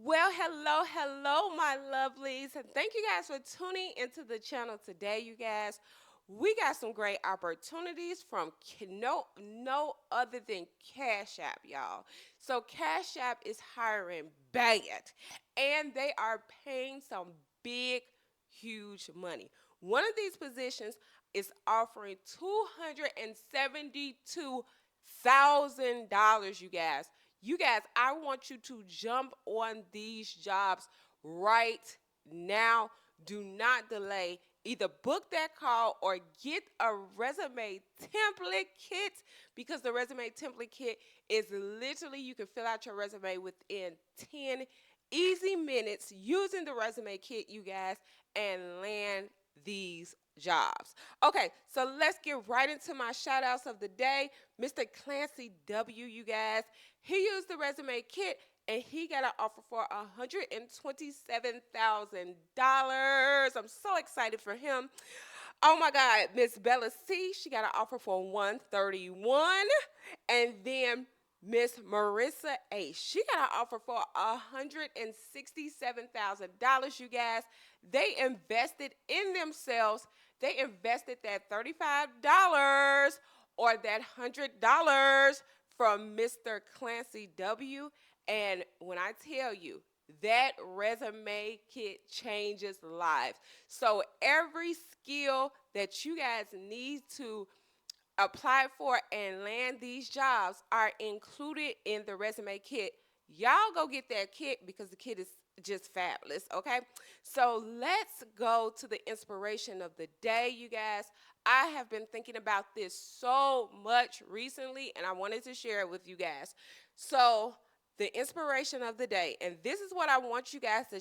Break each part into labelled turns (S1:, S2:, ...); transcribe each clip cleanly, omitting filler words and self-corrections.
S1: Well, hello, my lovelies, and thank you guys for tuning into the channel today, you guys. We got some great opportunities from no other than Cash App, y'all. So Cash App is hiring bad, and they are paying some big, huge money. One of these positions is offering $272,000, you guys. You guys, I want you to jump on these jobs right now. Do not delay. Either book that call or get a resume template kit, because the resume template kit is literally, you can fill out your resume within 10 easy minutes using the resume kit, you guys, and land these jobs. Okay, so let's get right into my shout outs of the day. Mr. Clancy W, you guys, he used the resume kit and he got an offer for $127,000. I'm so excited for him. Oh my God, Miss Bella C, she got an offer for 131, and then Miss Marissa A, she got an offer for $167,000. You guys, they invested in themselves. They invested that $35 or that $100 from Mr. Clancy W. And when I tell you, that resume kit changes lives. So every skill that you guys need to apply for and land these jobs are included in the resume kit. Y'all go get that kit because the kit is just fabulous, okay? So let's go to the inspiration of the day, you guys. I have been thinking about this so much recently, and I wanted to share it with you guys. So the inspiration of the day, and this is what I want you guys to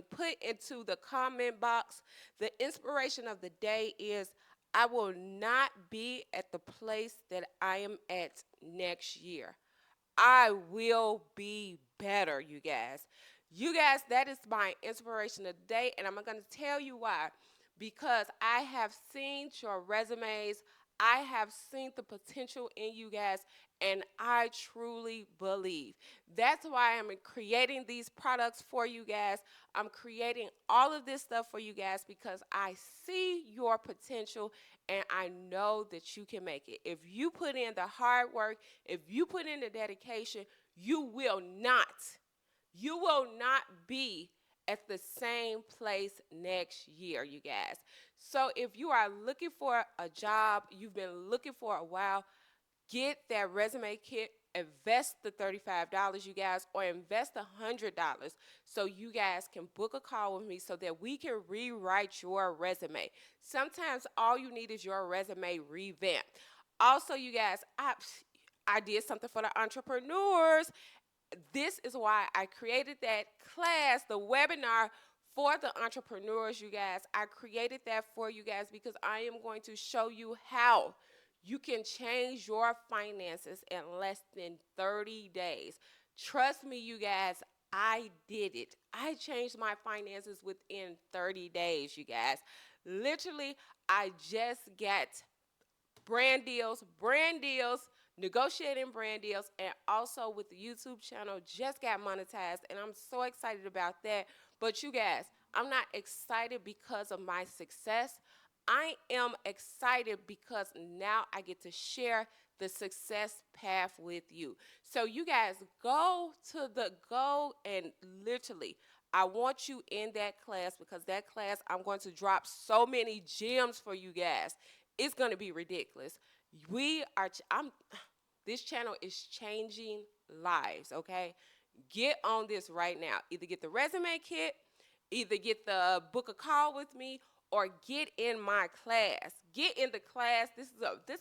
S1: put into the comment box. The inspiration of the day is, I will not be at the place that I am at next year. I will be better, you guys. You guys, that is my inspiration of the day, and I'm going to tell you why. Because I have seen your resumes, I have seen the potential in you guys, and I truly believe. That's why I'm creating these products for you guys. I'm creating all of this stuff for you guys because I see your potential and I know that you can make it. If you put in the hard work, if you put in the dedication, you will not be at the same place next year, you guys. So if you are looking for a job, you've been looking for a while, get that resume kit, invest the $35, you guys, or invest $100 so you guys can book a call with me so that we can rewrite your resume. Sometimes all you need is your resume revamped. Also, you guys, I did something for the entrepreneurs. This is why I created that class, the webinar for the entrepreneurs, you guys. I created that for you guys because I am going to show you how you can change your finances in less than 30 days. Trust me, you guys, I did it. I changed my finances within 30 days, you guys. Literally, I just got brand deals, negotiating brand deals, and also with the YouTube channel just got monetized, and I'm so excited about that. But you guys, I'm not excited because of my success. I am excited because now I get to share the success path with you. So you guys go and literally I want you in that class because that class I'm going to drop so many gems for you guys. It's going to be ridiculous. We are I'm This channel is changing lives, okay? Get on this right now. Either get the resume kit, either get the book a call with me, or get in my class. Get in the class. This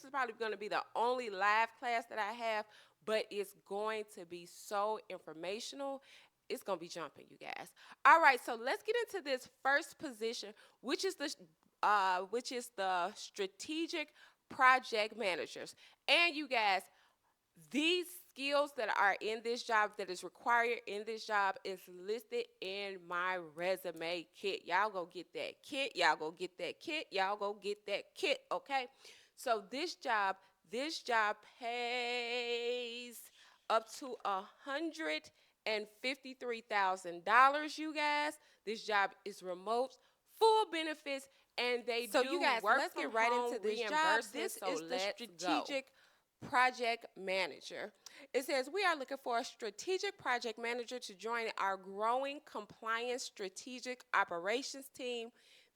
S1: is probably going to be the only live class that I have, but it's going to be so informational. It's going to be jumping, you guys. All right, so let's get into this first position, which is the strategic project managers. And you guys, these skills that are in this job, that is required in this job, is listed in my resume kit. Y'all go get that kit. Y'all go get that kit. Y'all go get that kit, okay? So this job pays up to You guys. This job is remote, full benefits, and they
S2: So
S1: do
S2: you guys,
S1: work
S2: let's
S1: from
S2: get right
S1: home
S2: into this job.
S1: reimbursement.
S2: This
S1: So
S2: is the
S1: let's go.
S2: strategic
S1: Project manager. It says we are looking for a strategic project manager to join our growing compliance strategic operations team.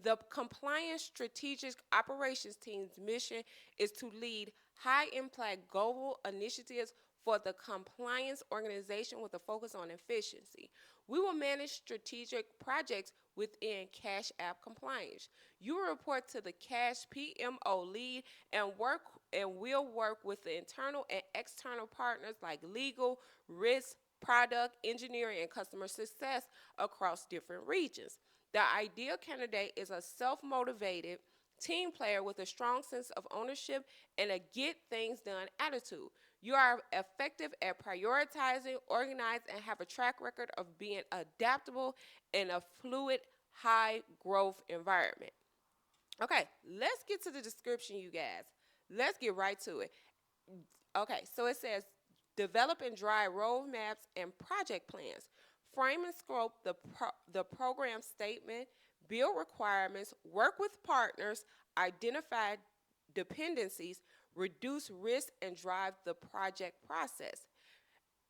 S1: The compliance strategic operations team's mission is to lead high impact global initiatives for the compliance organization with a focus on efficiency. We will manage strategic projects within Cash App compliance. You will report to the Cash PMO lead and will work with the internal and external partners like legal, risk, product, engineering, and customer success across different regions. The ideal candidate is a self-motivated team player with a strong sense of ownership and a get things done attitude. You are effective at prioritizing, organized, and have a track record of being adaptable in a fluid, high growth environment. Okay, let's get to the description, you guys. Let's get right to it. Okay, so it says develop and drive roadmaps and project plans, frame and scope the program statement, build requirements, work with partners, identify dependencies, reduce risk, and drive the project process.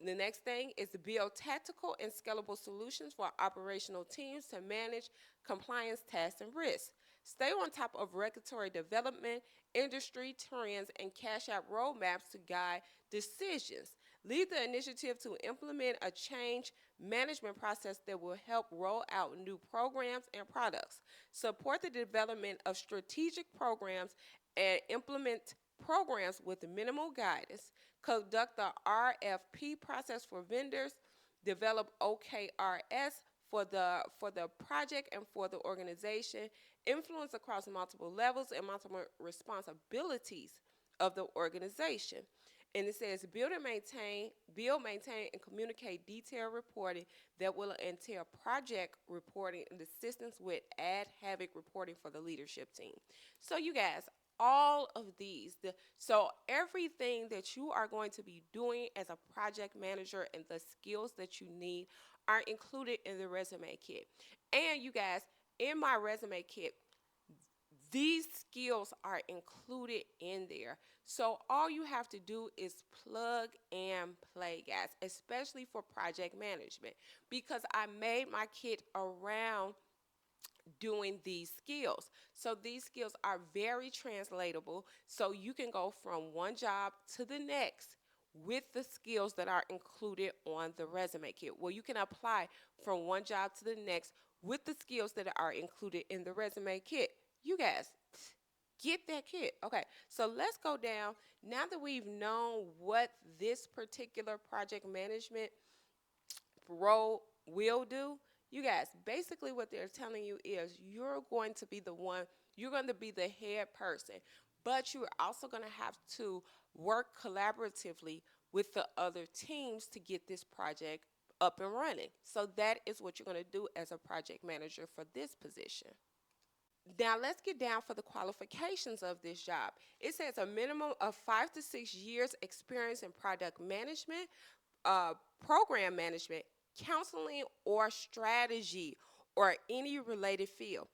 S1: The next thing is to build tactical and scalable solutions for operational teams to manage compliance tasks and risks. Stay on top of regulatory development, industry trends, and Cash App roadmaps to guide decisions. Lead the initiative to implement a change management process that will help roll out new programs and products. Support the development of strategic programs and implement programs with minimal guidance. Conduct the RFP process for vendors. Develop OKRs for the project and for the organization. Influence across multiple levels and multiple responsibilities of the organization. And it says build, maintain, and communicate detailed reporting that will entail project reporting and assistance with ad hoc reporting for the leadership team. So you guys, all of these, so everything that you are going to be doing as a project manager and the skills that you need are included in the resume kit. And you guys, in my resume kit, these skills are included in there. So all you have to do is plug and play, guys, especially for project management, because I made my kit around doing these skills. So these skills are very translatable. So you can go from one job to the next with the skills that are included on the resume kit. Well, you can apply from one job to the next with the skills that are included in the resume kit. You guys, get that kit. Okay, so let's go down. Now that we've known what this particular project management role will do, you guys, basically what they're telling you is you're going to be the head person, but you're also going to have to work collaboratively with the other teams to get this project up and running. So that is what you're going to do as a project manager for this position. Now let's get down for the qualifications of this job. It says a minimum of 5 to 6 years experience in product management, uh, program management, counseling, or strategy, or any related field.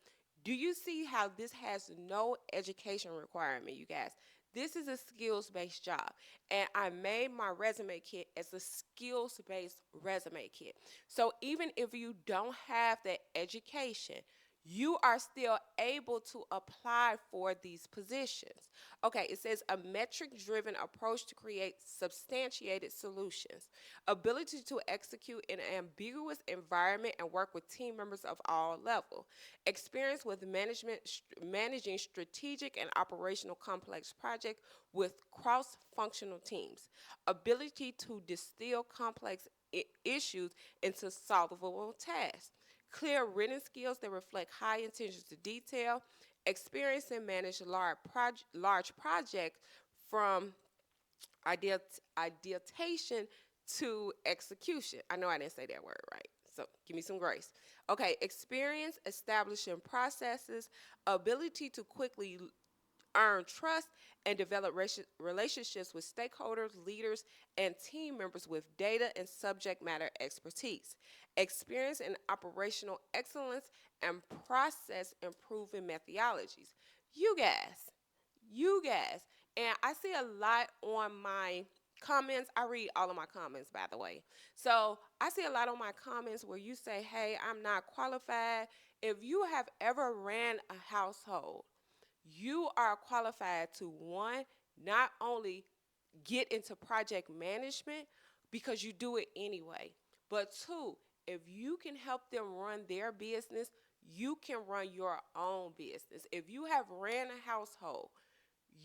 S1: Do you see how this has no education requirement, you guys? This is a skills based job, and I made my resume kit as a skills based resume kit. So even if you don't have the education, you are still able to apply for these positions. Okay, it says a metric driven approach to create substantiated solutions, ability to execute in an ambiguous environment and work with team members of all levels, experience with managing strategic and operational complex projects with cross functional teams, ability to distill complex issues into solvable tasks, clear written skills that reflect high attention to detail, experience and manage large projects from ideation to execution. I know I didn't say that word right, so give me some grace. Okay, experience establishing processes, ability to quickly earn trust, and develop relationships with stakeholders, leaders, and team members with data and subject matter expertise, experience in operational excellence, and process improving methodologies. You guys, you guys, and I see a lot on my comments. I read all of my comments, by the way. So I see a lot on my comments where you say, hey, I'm not qualified. If you have ever ran a household, you are qualified to one, not only get into project management because you do it anyway, but two, if you can help them run their business, you can run your own business. If you have ran a household,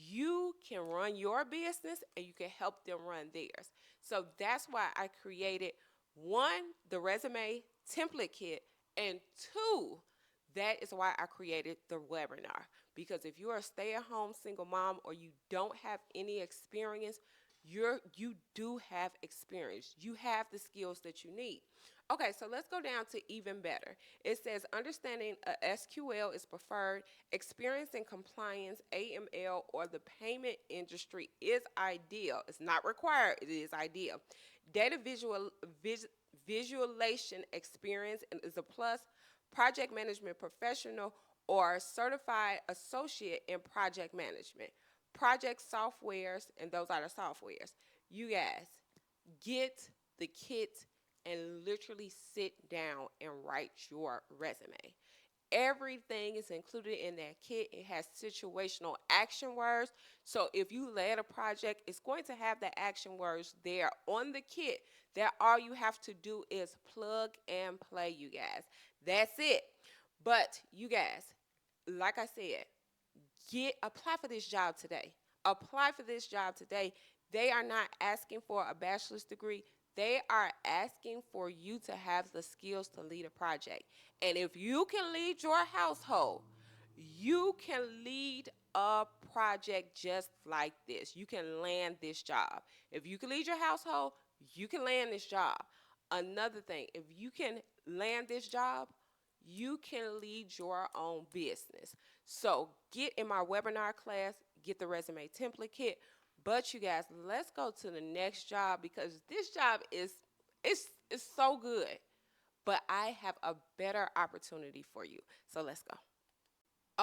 S1: you can run your business and you can help them run theirs. So that's why I created one, the resume template kit, and two, that is why I created the webinar. Because if you're a stay-at-home single mom or you don't have any experience, you do have experience. You have the skills that you need. Okay, so let's go down to even better. It says understanding SQL is preferred, experience in compliance, AML, or the payment industry is ideal. It's not required, it is ideal. Data visualization experience is a plus. Project management professional or certified associate in project management. Project softwares, and those are the softwares. You guys, get the kit and literally sit down and write your resume. Everything is included in that kit. It has situational action words. So if you led a project, it's going to have the action words there on the kit that all you have to do is plug and play, you guys. That's it. But you guys, like I said, apply for this job today. Apply for this job today. They are not asking for a bachelor's degree. They are asking for you to have the skills to lead a project. And if you can lead your household, you can lead a project just like this. You can land this job. If you can lead your household, you can land this job. Another thing, if you can land this job, you can lead your own business. So get in my webinar class, get the resume template kit. But you guys, let's go to the next job because this job is so good. But I have a better opportunity for you. So let's go.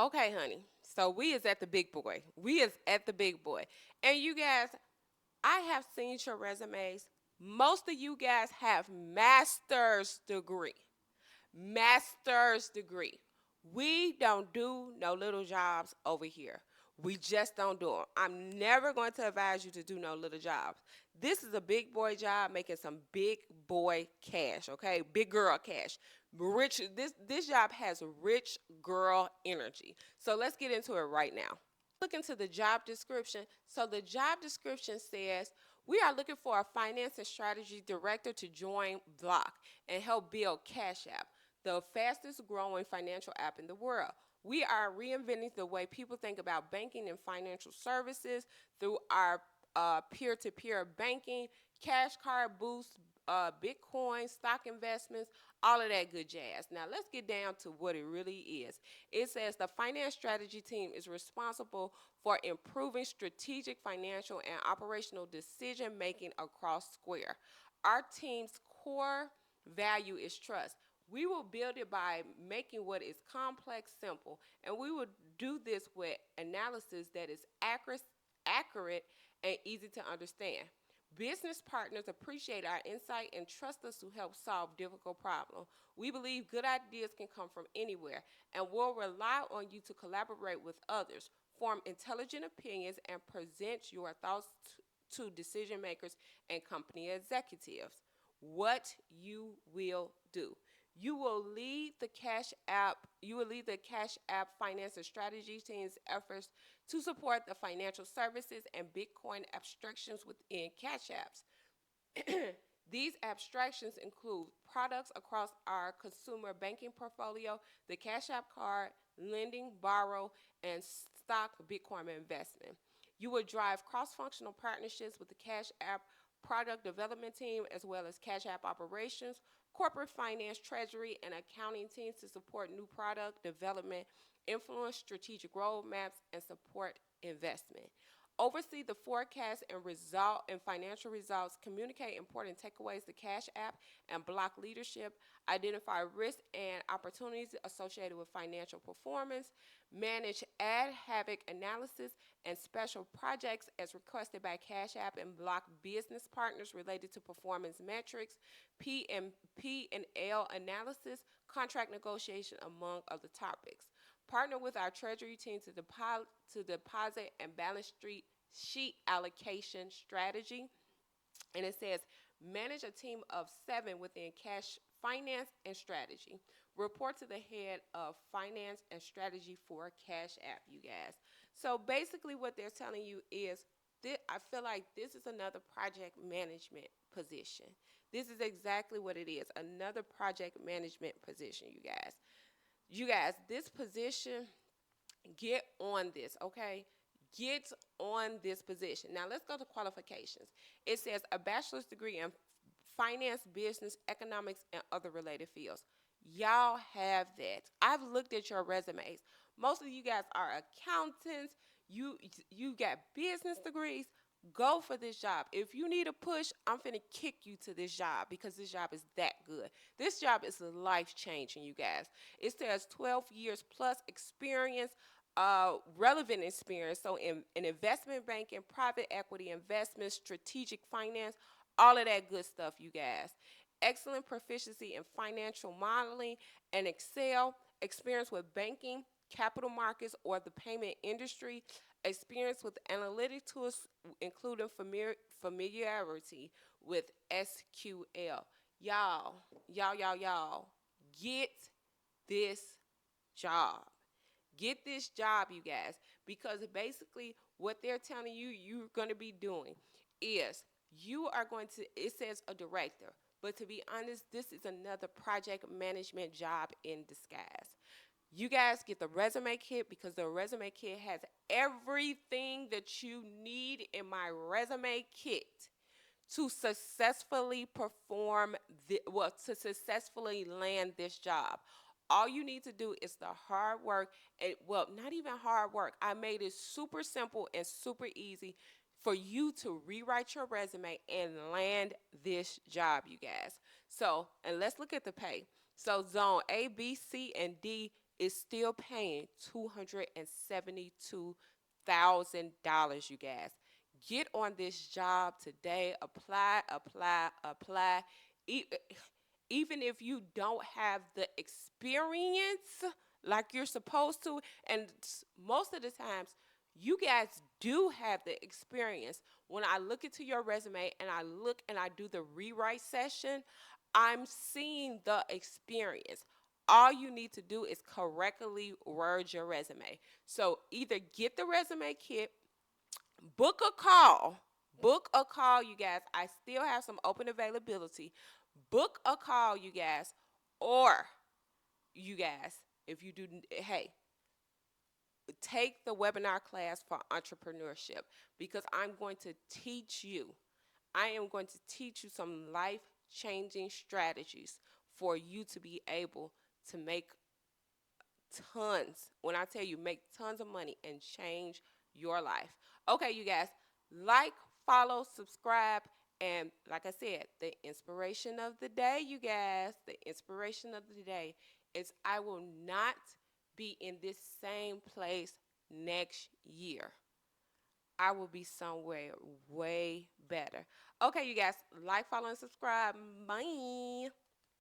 S1: Okay, honey. So we is at the big boy. We is at the big boy. And you guys, I have seen your resumes. Most of you guys have master's degree. Master's degree. We don't do no little jobs over here. We just don't do them. I'm never going to advise you to do no little jobs. This is a big boy job making some big boy cash, okay? Big girl cash. Rich, this job has rich girl energy. So let's get into it right now. Look into the job description. So the job description says, we are looking for a finance and strategy director to join Block and help build Cashapp, the fastest growing financial app in the world. We are reinventing the way people think about banking and financial services through our peer-to-peer banking, cash card boosts, Bitcoin, stock investments, all of that good jazz. Now let's get down to what it really is. It says the finance strategy team is responsible for improving strategic, financial, and operational decision making across Square. Our team's core value is trust. We will build it by making what is complex simple, and we will do this with analysis that is accurate and easy to understand. Business partners appreciate our insight and trust us to help solve difficult problems. We believe good ideas can come from anywhere, and we'll rely on you to collaborate with others, form intelligent opinions, and present your thoughts to decision makers and company executives. What you will do. You will lead the Cash App finance and strategy team's efforts to support the financial services and Bitcoin abstractions within Cash Apps. These abstractions include products across our consumer banking portfolio, the Cash App card, lending, borrow, and stock Bitcoin investment. You will drive cross-functional partnerships with the Cash App product development team as well as Cash App operations, corporate finance, treasury, and accounting teams to support new product development, influence strategic roadmaps, and support investment. Oversee the forecast and financial results, communicate important takeaways to Cash App and block leadership, identify risks and opportunities associated with financial performance, manage ad hoc analysis and special projects as requested by Cash App, and block business partners related to performance metrics, P&L analysis, contract negotiation, among other topics. Partner with our treasury team to deposit and balance sheet allocation strategy. And it says manage a team of 7 within cash finance and strategy. Report to the head of finance and strategy for Cash App, you guys. So basically what they're telling you is I feel like this is another project management position. This is exactly what it is, another project management position, you guys. You guys, this position, get on this, okay? Get on this position. Now let's go to qualifications. It says a bachelor's degree in finance, business, economics, and other related fields. Y'all have that. I've looked at your resumes. Most of you guys are accountants. You got business degrees. Go for this job. If you need a push, I'm finna kick you to this job because this job is that good. This job is life-changing, you guys. It says 12 years plus experience, relevant experience. So in investment banking, private equity investment, strategic finance, all of that good stuff, you guys. Excellent proficiency in financial modeling and Excel, experience with banking, capital markets, or the payment industry, experience with analytic tools, including familiarity with SQL. Y'all, get this job. Get this job, you guys, because basically what they're telling you you're going to be doing is you are going to, it says a director, but to be honest, this is another project management job in disguise. You guys get the resume kit because the resume kit has everything that you need in my resume kit to successfully to successfully land this job. All you need to do is the hard work, and well, not even hard work. I made it super simple and super easy for you to rewrite your resume and land this job, you guys. So, and let's look at the pay. So zone A, B, C, and D is still paying $272,000, you guys. Get on this job today. Apply. Even if you don't have the experience like you're supposed to, and most of the times you guys do have the experience. When I look into your resume and I look and I do the rewrite session, I'm seeing the experience. All you need to do is correctly word your resume. So either get the resume kit, book a call, you guys. I still have some open availability. Book a call, you guys, or you guys, if you do, hey, take the webinar class for entrepreneurship because I'm going to teach you. I am going to teach you some life-changing strategies for you to be able to make tons. When I tell you, make tons of money and change your life. Okay, you guys, like, follow, subscribe, and like I said, the inspiration of the day, you guys, the inspiration of the day is I will not be in this same place next year. I will be somewhere way better. Okay, you guys, like, follow, and subscribe. Bye.